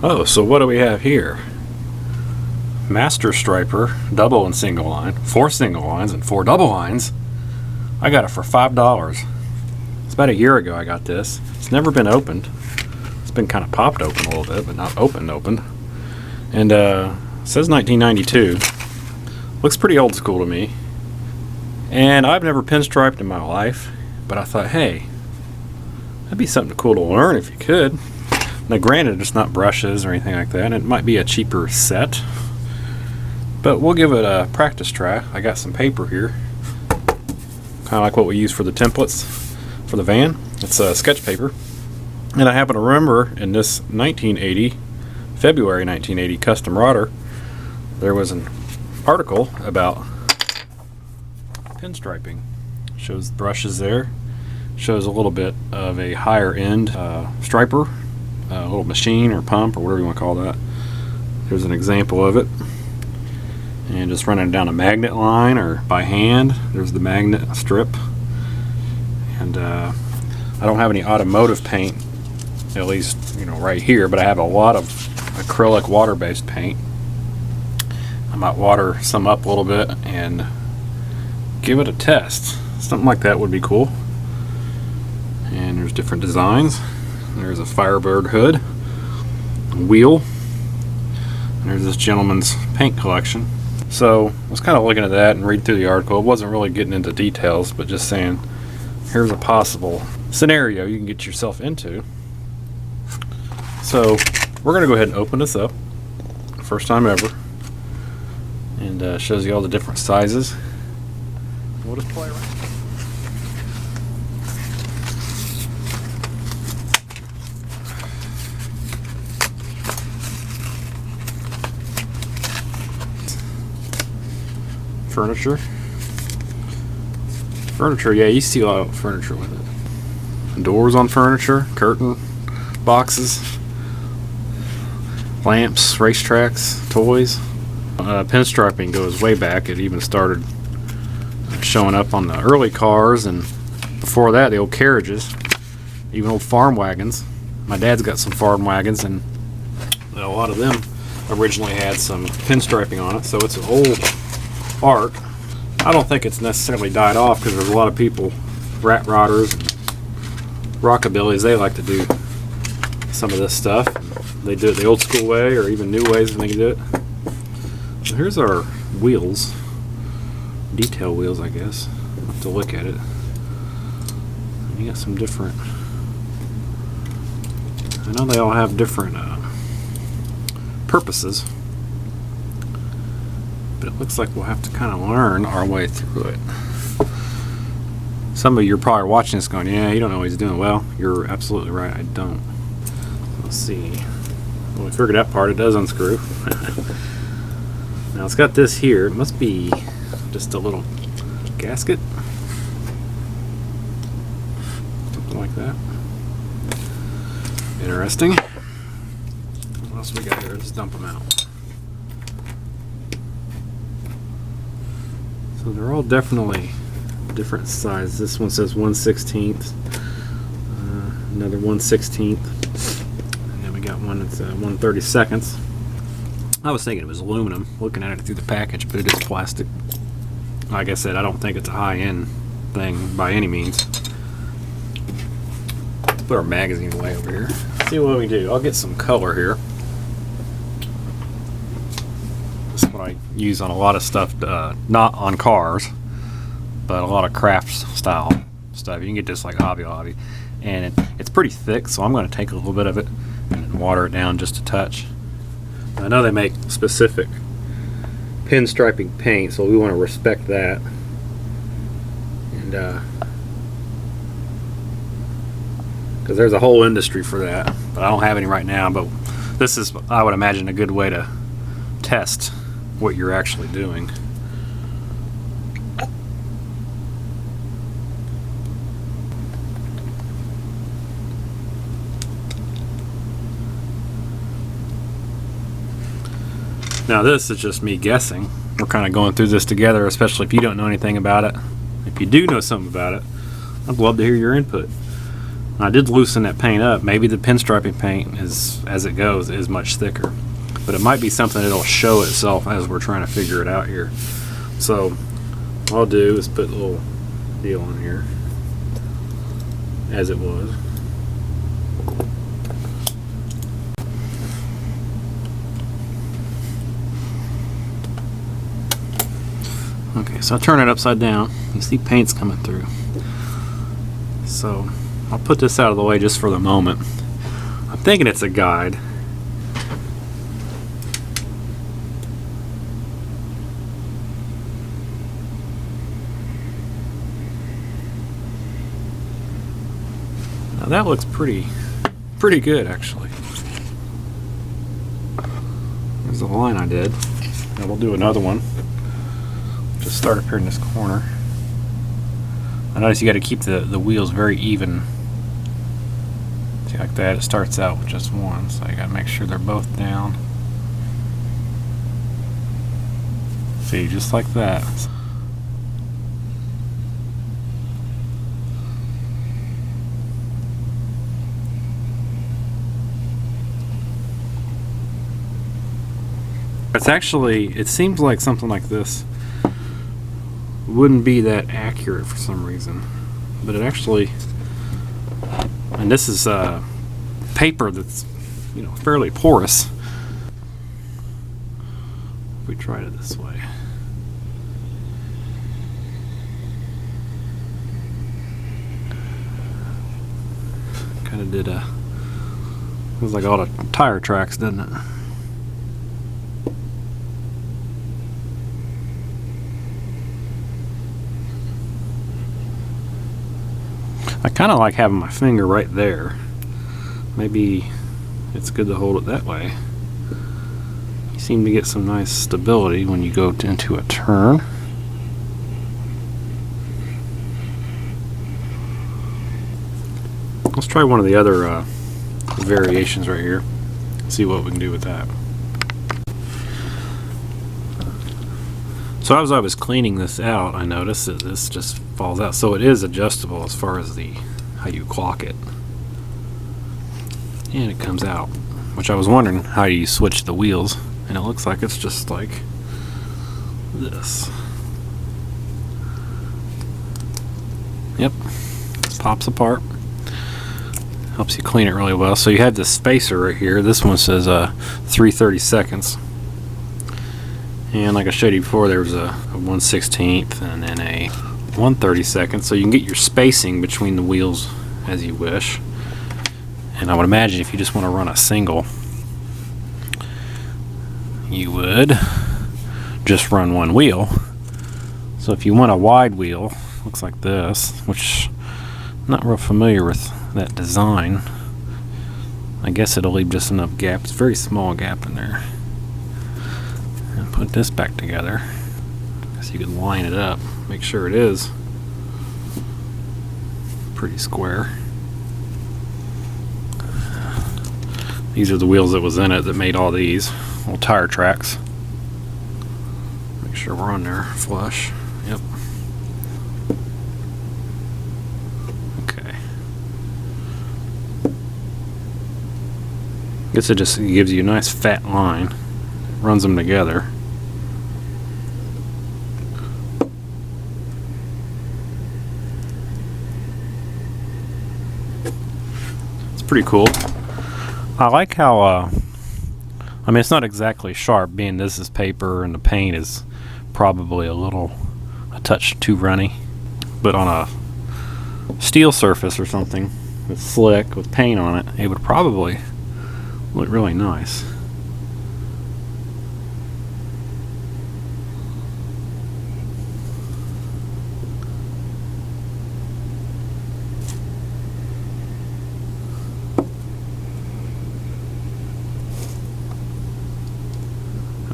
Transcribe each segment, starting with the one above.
Oh, so what do we have here? Master Striper, double and single line, 4 single lines and 4 double lines. I got it for $5. It's about a year ago I got this. It's never been opened. It's been kind of popped open a little bit, but not opened. And it says 1992. Looks pretty old school to me. And I've never pinstriped in my life, but I thought, hey, that'd be something cool to learn if you could. Now granted, it's not brushes or anything like that, and it might be a cheaper set, but we'll give it a practice try. I got some paper here, kind of like what we use for the templates for the van. It's sketch paper, and I happen to remember in this February 1980 custom rodder, there was an article about pinstriping. Shows brushes there, shows a little bit of a higher end striper, a little machine or pump or whatever you want to call that. Here's an example of it, and just running down a magnet line or by hand. There's the magnet strip, and I don't have any automotive paint, at least right here, but I have a lot of acrylic water-based paint. I might water some up a little bit and give it a test. Something like that would be cool. And there's different designs. There's a Firebird hood, a wheel, and there's this gentleman's paint collection. So I was kind of looking at that and reading through the article. It wasn't really getting into details, but just saying, here's a possible scenario you can get yourself into. So we're going to go ahead and open this up, first time ever, and shows you all the different sizes. We'll just play around. Furniture, yeah, you see a lot of furniture with it. Doors on furniture, curtain boxes, lamps, racetracks, toys. Pinstriping goes way back. It even started showing up on the early cars, and before that the old carriages, even old farm wagons. My dad's got some farm wagons, and a lot of them originally had some pinstriping on it, so it's an old art. I don't think it's necessarily died off, because there's a lot of people, rat rodders and rockabillys, they like to do some of this stuff. They do it the old school way, or even new ways they can do it. So here's our wheels, detail wheels, I guess. I'll have to look at it. You got some different, I know they all have different purposes, but it looks like we'll have to kind of learn our way through it. Some of you are probably watching this going, yeah, you don't know what he's doing. Well, you're absolutely right, I don't. Let's see. Well, we figured that part. It does unscrew. Now it's got this here. It must be just a little gasket. Something like that. Interesting. What else we got here? Let's dump them out. So they're all definitely different sizes. This one says 1/16, another 1/16, and then we got one that's 1/32. I was thinking it was aluminum, looking at it through the package, but it is plastic. Like I said, I don't think it's a high-end thing by any means. Put our magazine away over here. See what we do. I'll get some color here. This is what I use on a lot of stuff, not on cars, but a lot of crafts style stuff. You can get this like Hobby, and it's pretty thick, so I'm going to take a little bit of it and water it down just a touch. I know they make specific pinstriping paint, so we want to respect that. And because there's a whole industry for that, but I don't have any right now. But this is, I would imagine, a good way to test what you're actually doing. Now this is just me guessing. We're kind of going through this together, especially if you don't know anything about it. If you do know something about it, I'd love to hear your input. I did loosen that paint up. Maybe the pinstriping paint is, as it goes, is much thicker. But it might be something that'll show itself as we're trying to figure it out here. So all I'll do is put a little deal on here as it was. Okay, so I turn it upside down. You see paint's coming through. So I'll put this out of the way just for the moment. I'm thinking it's a guide. Now that looks pretty good actually. There's the line I did. Now we'll do another one. Just start up here in this corner. I notice you got to keep the wheels very even. See, like that, it starts out with just one, so you got to make sure they're both down. See, just like that. It's actually, it seems like something like this wouldn't be that accurate for some reason, but it actually, and this is paper that's, you know, fairly porous. If we tried it this way, kind of did a, it was like all the tire tracks, didn't it? I kind of like having my finger right there. Maybe it's good to hold it that way. You seem to get some nice stability when you go into a turn. Let's try one of the other variations right here. See what we can do with that. So as I was cleaning this out, I noticed that this just falls out. So it is adjustable as far as how you clock it. And it comes out. Which I was wondering how you switch the wheels. And it looks like it's just like this. Yep. Pops apart. Helps you clean it really well. So you have this spacer right here. This one says 3/32. And like I showed you before, there was a 1/16 and then a 1/32, so you can get your spacing between the wheels as you wish. And I would imagine if you just want to run a single, you would just run one wheel. So if you want a wide wheel, looks like this, which I'm not real familiar with that design. I guess it'll leave just enough gap. It's a very small gap in there. And put this back together so you can line it up, make sure it is pretty square. These are the wheels that was in it that made all these little tire tracks. Make sure we're on there flush. Yep. Okay. Guess it just gives you a nice fat line. Runs them together. It's pretty cool. I like how I mean, it's not exactly sharp, being this is paper and the paint is probably a touch too runny, but on a steel surface or something that's slick with paint on it, it would probably look really nice.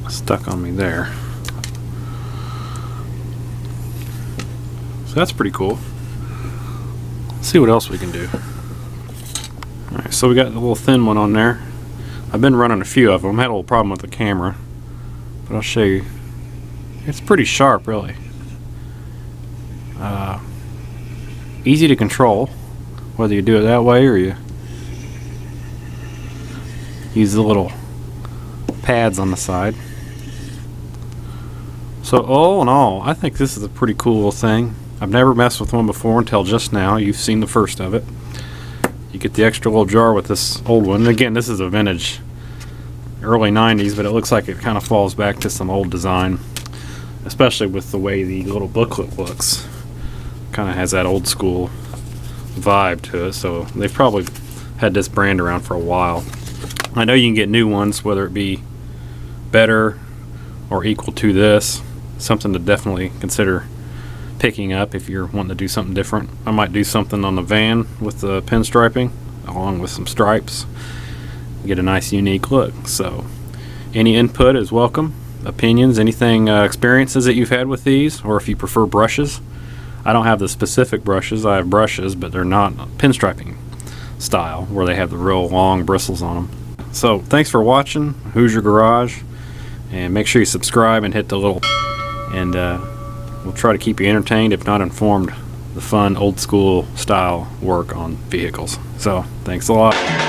Stuck on me there. So that's pretty cool. Let's see what else we can do. Alright, so we got the little thin one on there. I've been running a few of them. I had a little problem with the camera, but I'll show you. It's pretty sharp, really. Easy to control. whether you do it that way or you use the little pads on the side. So all in all, I think this is a pretty cool little thing. I've never messed with one before until just now. You've seen the first of it. You get the extra little jar with this old one. And again, this is a vintage, early 90s, but it looks like it kind of falls back to some old design, especially with the way the little booklet looks. Kind of has that old school vibe to it, so they've probably had this brand around for a while. I know you can get new ones, whether it be better or equal to this. Something to definitely consider picking up if you're wanting to do something different. I might do something on the van with the pinstriping along with some stripes, get a nice unique look. So any input is welcome. Opinions, anything, experiences that you've had with these, or if you prefer brushes. I don't have the specific brushes. I have brushes, but they're not pinstriping style where they have the real long bristles on them. So thanks for watching Hoosier Garage, and make sure you subscribe and hit the little, and we'll try to keep you entertained, if not informed, the fun old school style work on vehicles. So thanks a lot.